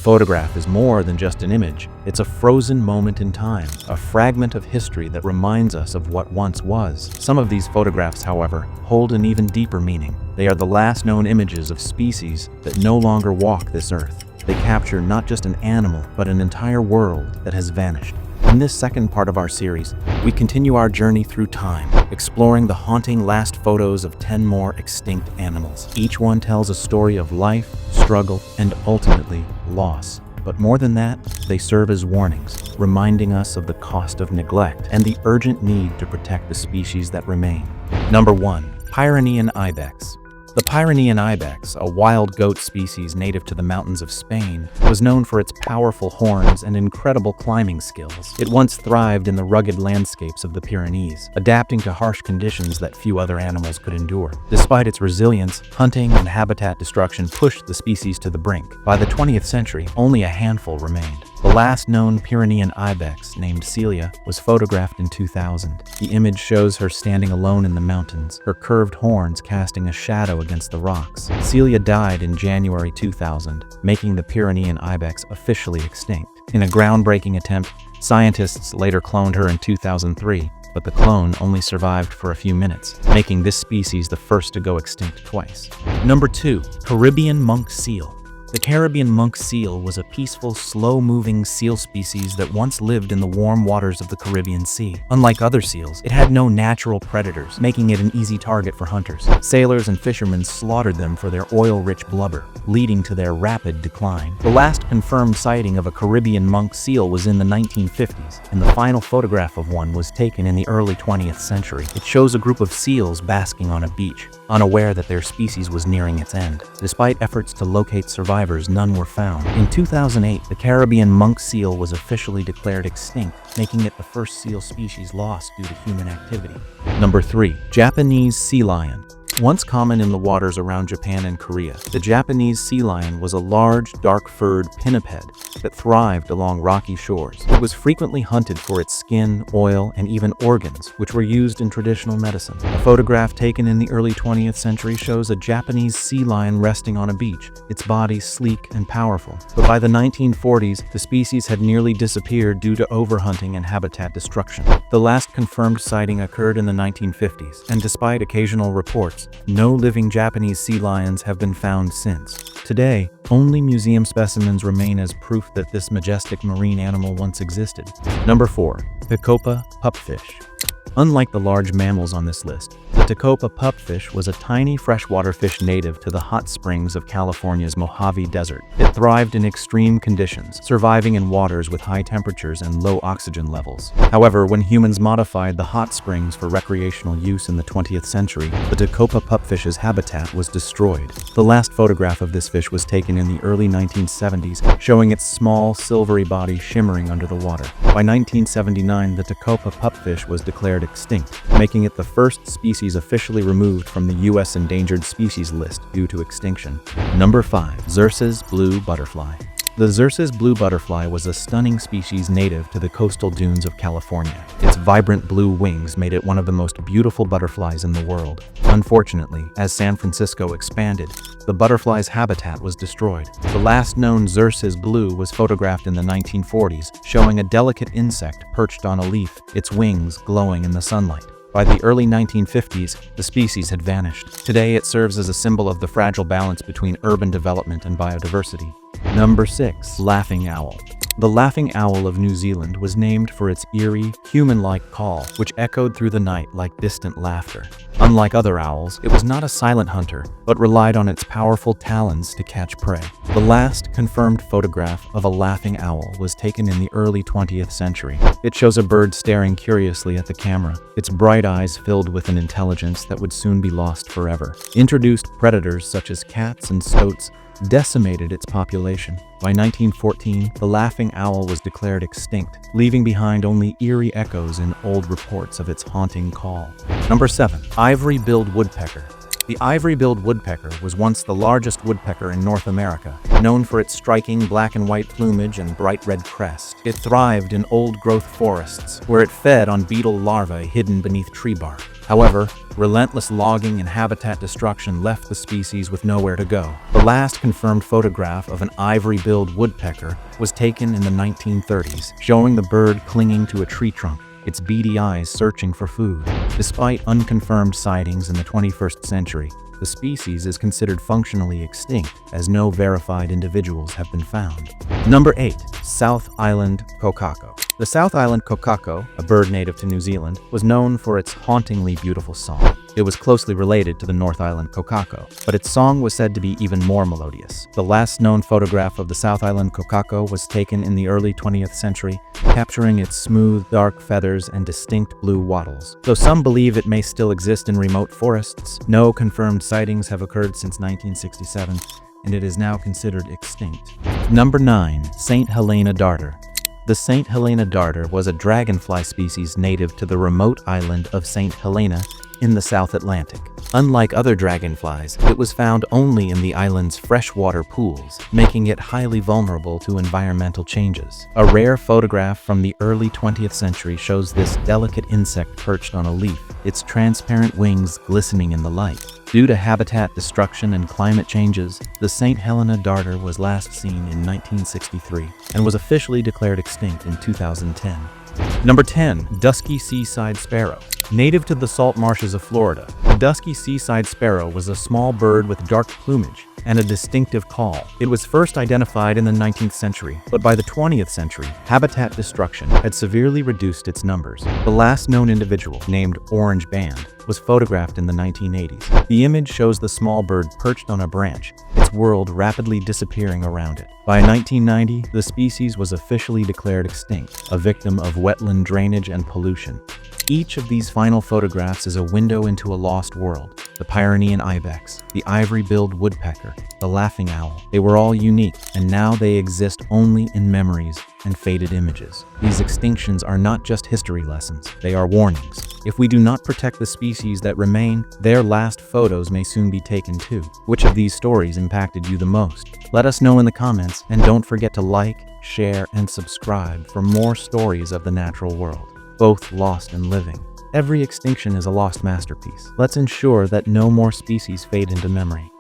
photograph is more than just an image. It's a frozen moment in time, a fragment of history that reminds us of what once was. Some of these photographs, however, hold an even deeper meaning. They are the last known images of species that no longer walk this earth. They capture not just an animal, but an entire world that has vanished. In this second part of our series, we continue our journey through time, exploring the haunting last photos of 10 more extinct animals. Each one tells a story of life, struggle, and ultimately, loss. But more than that, they serve as warnings, reminding us of the cost of neglect and the urgent need to protect the species that remain. Number 1. Pyrenean Ibex. The Pyrenean Ibex, a wild goat species native to the mountains of Spain, was known for its powerful horns and incredible climbing skills. It once thrived in the rugged landscapes of the Pyrenees, adapting to harsh conditions that few other animals could endure. Despite its resilience, hunting and habitat destruction pushed the species to the brink. By the 20th century, only a handful remained. The last known Pyrenean Ibex, named Celia, was photographed in 2000. The image shows her standing alone in the mountains, her curved horns casting a shadow against the rocks. Celia died in January 2000, making the Pyrenean Ibex officially extinct. In a groundbreaking attempt, scientists later cloned her in 2003, but the clone only survived for a few minutes, making this species the first to go extinct twice. Number 2. Caribbean monk seal. The Caribbean monk seal was a peaceful, slow-moving seal species that once lived in the warm waters of the Caribbean Sea. Unlike other seals, it had no natural predators, making it an easy target for hunters. Sailors and fishermen slaughtered them for their oil-rich blubber, leading to their rapid decline. The last confirmed sighting of a Caribbean monk seal was in the 1950s, and the final photograph of one was taken in the early 20th century. It shows a group of seals basking on a beach, unaware that their species was nearing its end. Despite efforts to locate survivors, none were found. In 2008, the Caribbean monk seal was officially declared extinct, making it the first seal species lost due to human activity. Number 3. Japanese sea lion. Once common in the waters around Japan and Korea, the Japanese sea lion was a large, dark-furred pinniped that thrived along rocky shores. It was frequently hunted for its skin, oil, and even organs, which were used in traditional medicine. A photograph taken in the early 20th century shows a Japanese sea lion resting on a beach, its body sleek and powerful. But by the 1940s, the species had nearly disappeared due to overhunting and habitat destruction. The last confirmed sighting occurred in the 1950s, and despite occasional reports, no living Japanese sea lions have been found since. Today, only museum specimens remain as proof that this majestic marine animal once existed. Number 4. Tecopa pupfish. Unlike the large mammals on this list, the Tecopa pupfish was a tiny freshwater fish native to the hot springs of California's Mojave Desert. It thrived in extreme conditions, surviving in waters with high temperatures and low oxygen levels. However, when humans modified the hot springs for recreational use in the 20th century, the Tecopa pupfish's habitat was destroyed. The last photograph of this fish was taken in the early 1970s, showing its small, silvery body shimmering under the water. By 1979, the Tecopa pupfish was declared extinct, making it the first species officially removed from the U.S. endangered species list due to extinction. Number 5. Xerces blue butterfly. The Xerces blue butterfly was a stunning species native to the coastal dunes of California. Its vibrant blue wings made it one of the most beautiful butterflies in the world. Unfortunately, as San Francisco expanded, the butterfly's habitat was destroyed. The last known Xerces blue was photographed in the 1940s, showing a delicate insect perched on a leaf, its wings glowing in the sunlight. By the early 1950s, the species had vanished. Today, it serves as a symbol of the fragile balance between urban development and biodiversity. Number 6. Laughing owl. The laughing owl of New Zealand was named for its eerie, human-like call, which echoed through the night like distant laughter. Unlike other owls, it was not a silent hunter, but relied on its powerful talons to catch prey. The last confirmed photograph of a laughing owl was taken in the early 20th century. It shows a bird staring curiously at the camera, its bright eyes filled with an intelligence that would soon be lost forever. Introduced predators such as cats and stoats decimated its population. By 1914, the laughing owl was declared extinct, leaving behind only eerie echoes in old reports of its haunting call. Number 7. Ivory-billed woodpecker. The ivory-billed woodpecker was once the largest woodpecker in North America, known for its striking black and white plumage and bright red crest. It thrived in old-growth forests, where it fed on beetle larvae hidden beneath tree bark. However, relentless logging and habitat destruction left the species with nowhere to go. The last confirmed photograph of an ivory-billed woodpecker was taken in the 1930s, showing the bird clinging to a tree trunk, its beady eyes searching for food. Despite unconfirmed sightings in the 21st century, the species is considered functionally extinct, as no verified individuals have been found. Number 8. South Island Kokako. The South Island kokako, a bird native to New Zealand, was known for its hauntingly beautiful song. It was closely related to the North Island kokako, but its song was said to be even more melodious. The last known photograph of the South Island kokako was taken in the early 20th century, capturing its smooth, dark feathers and distinct blue wattles. Though some believe it may still exist in remote forests, no confirmed sightings have occurred since 1967, and it is now considered extinct. Number 9. St. Helena darter. The St. Helena darter was a dragonfly species native to the remote island of St. Helena in the South Atlantic. Unlike other dragonflies, it was found only in the island's freshwater pools, making it highly vulnerable to environmental changes. A rare photograph from the early 20th century shows this delicate insect perched on a leaf, its transparent wings glistening in the light. Due to habitat destruction and climate changes, the St. Helena darter was last seen in 1963 and was officially declared extinct in 2010. Number 10. Dusky seaside sparrow. Native to the salt marshes of Florida, the dusky seaside sparrow was a small bird with dark plumage and a distinctive call. It was first identified in the 19th century, but by the 20th century, habitat destruction had severely reduced its numbers. The last known individual, named Orange Band, was photographed in the 1980s. The image shows the small bird perched on a branch, its world rapidly disappearing around it. By 1990, the species was officially declared extinct, a victim of wetland drainage and pollution. Each of these final photographs is a window into a lost world. The Pyrenean Ibex, the ivory-billed woodpecker, the laughing owl. They were all unique, and now they exist only in memories and faded images. These extinctions are not just history lessons, they are warnings. If we do not protect the species that remain, their last photos may soon be taken too. Which of these stories impacted you the most? Let us know in the comments, and don't forget to like, share, and subscribe for more stories of the natural world, both lost and living. Every extinction is a lost masterpiece. Let's ensure that no more species fade into memory.